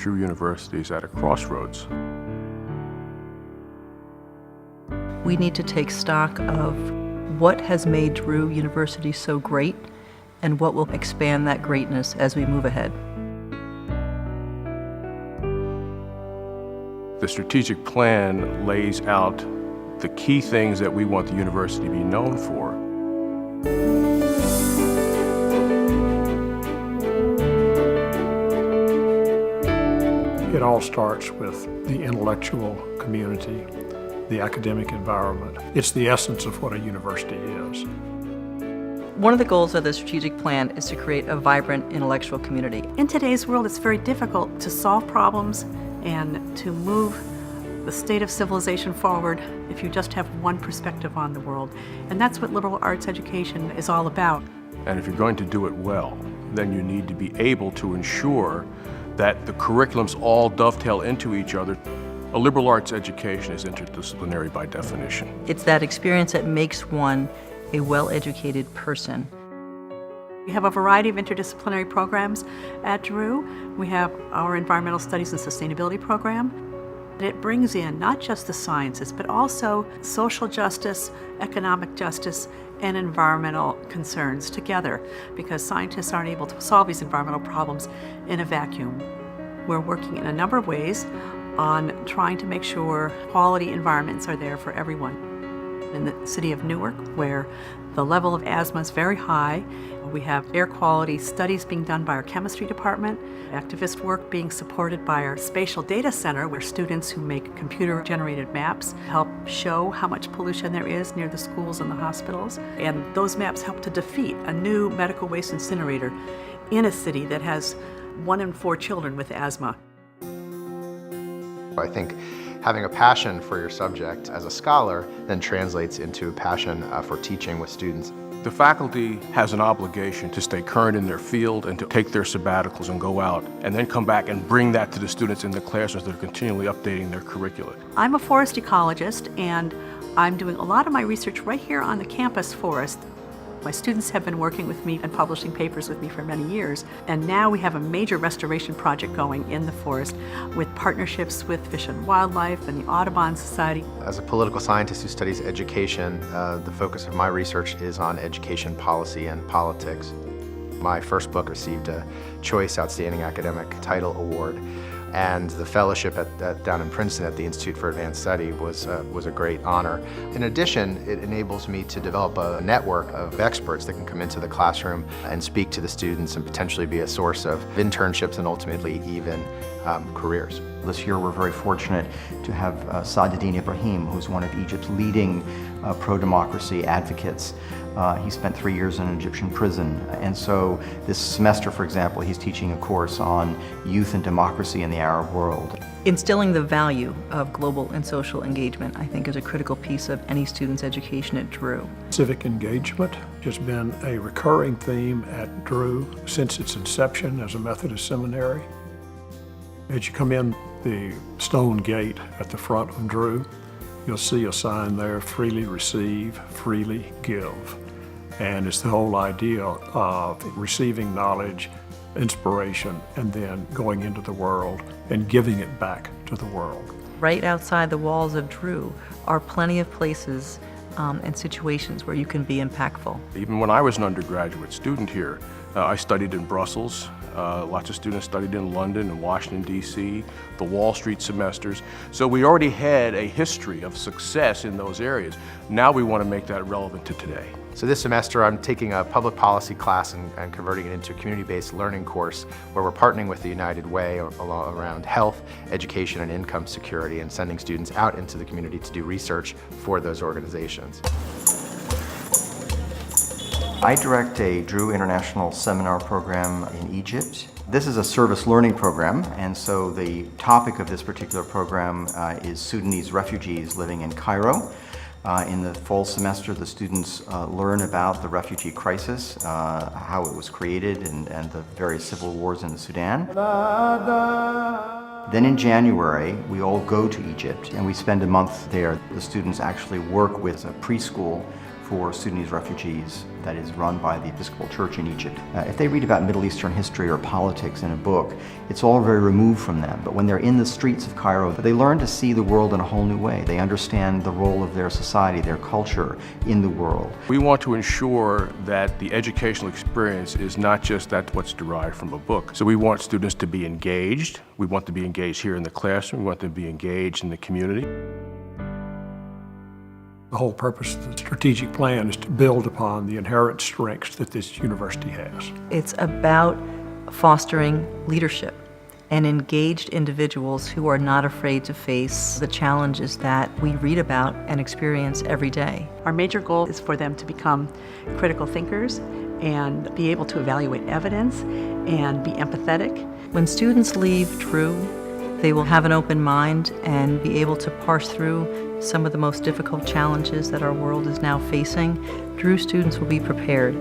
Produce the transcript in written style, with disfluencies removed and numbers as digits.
Drew University is at a crossroads. We need to take stock of what has made Drew University so great and what will expand that greatness as we move ahead. The strategic plan lays out the key things that we want the university to be known for. It all starts with the intellectual community, the academic environment. It's the essence of what a university is. One of the goals of the strategic plan is to create a vibrant intellectual community. In today's world, it's very difficult to solve problems and to move the state of civilization forward if you just have one perspective on the world. And that's what liberal arts education is all about. And if you're going to do it well, then you need to be able to ensure that the curriculums all dovetail into each other. A liberal arts education is interdisciplinary by definition. It's that experience that makes one a well-educated person. We have a variety of interdisciplinary programs at Drew. We have our Environmental Studies and Sustainability program. It brings in not just the sciences, but also social justice, economic justice, and environmental concerns together, because scientists aren't able to solve these environmental problems in a vacuum. We're working in a number of ways on trying to make sure quality environments are there for everyone. In the city of Newark, where the level of asthma is very high, we have air quality studies being done by our chemistry department, activist work being supported by our spatial data center, where students who make computer-generated maps help show how much pollution there is near the schools and the hospitals. And those maps help to defeat a new medical waste incinerator in a city that has 1 in 4 children with asthma. I think having a passion for your subject as a scholar then translates into a passion for teaching with students. The faculty has an obligation to stay current in their field and to take their sabbaticals and go out and then come back and bring that to the students in the classrooms that are continually updating their curricula. I'm a forest ecologist, and I'm doing a lot of my research right here on the campus forest. My students have been working with me and publishing papers with me for many years, and now we have a major restoration project going in the forest with partnerships with Fish and Wildlife and the Audubon Society. As a political scientist who studies education, the focus of my research is on education policy and politics. My first book received a Choice Outstanding Academic Title Award, and the fellowship down in Princeton at the Institute for Advanced Study was a great honor. In addition, it enables me to develop a network of experts that can come into the classroom and speak to the students and potentially be a source of internships and ultimately even careers. This year we're very fortunate to have Saadetdin Ibrahim, who's one of Egypt's leading pro-democracy advocates. He spent 3 years in an Egyptian prison, and so this semester, for example, he's teaching a course on youth and democracy in the Arab world. Instilling the value of global and social engagement, I think, is a critical piece of any student's education at Drew. Civic engagement has been a recurring theme at Drew since its inception as a Methodist seminary. As you come in the stone gate at the front of Drew, you'll see a sign there, freely receive, freely give. And it's the whole idea of receiving knowledge, inspiration, and then going into the world and giving it back to the world. Right outside the walls of Drew are plenty of places and situations where you can be impactful. Even when I was an undergraduate student here, I studied in Brussels. Lots of students studied in London and Washington, D.C., the Wall Street semesters. So we already had a history of success in those areas. Now we want to make that relevant to today. So this semester I'm taking a public policy class and converting it into a community-based learning course where we're partnering with the United Way around health, education, and income security, and sending students out into the community to do research for those organizations. I direct a Drew International Seminar program in Egypt. This is a service learning program, and so the topic of this particular program is Sudanese refugees living in Cairo. In the fall semester, the students learn about the refugee crisis, how it was created, and the various civil wars in the Sudan. Then in January, we all go to Egypt, and we spend a month there. The students actually work with a preschool for Sudanese refugees that is run by the Episcopal Church in Egypt. If they read about Middle Eastern history or politics in a book, it's all very removed from them. But when they're in the streets of Cairo, they learn to see the world in a whole new way. They understand the role of their society, their culture in the world. We want to ensure that the educational experience is not just what's derived from a book. So we want students to be engaged. We want them to be engaged here in the classroom. We want them to be engaged in the community. The whole purpose of the strategic plan is to build upon the inherent strengths that this university has. It's about fostering leadership and engaged individuals who are not afraid to face the challenges that we read about and experience every day. Our major goal is for them to become critical thinkers and be able to evaluate evidence and be empathetic. When students leave Drew, they will have an open mind and be able to parse through some of the most difficult challenges that our world is now facing. Drew students will be prepared.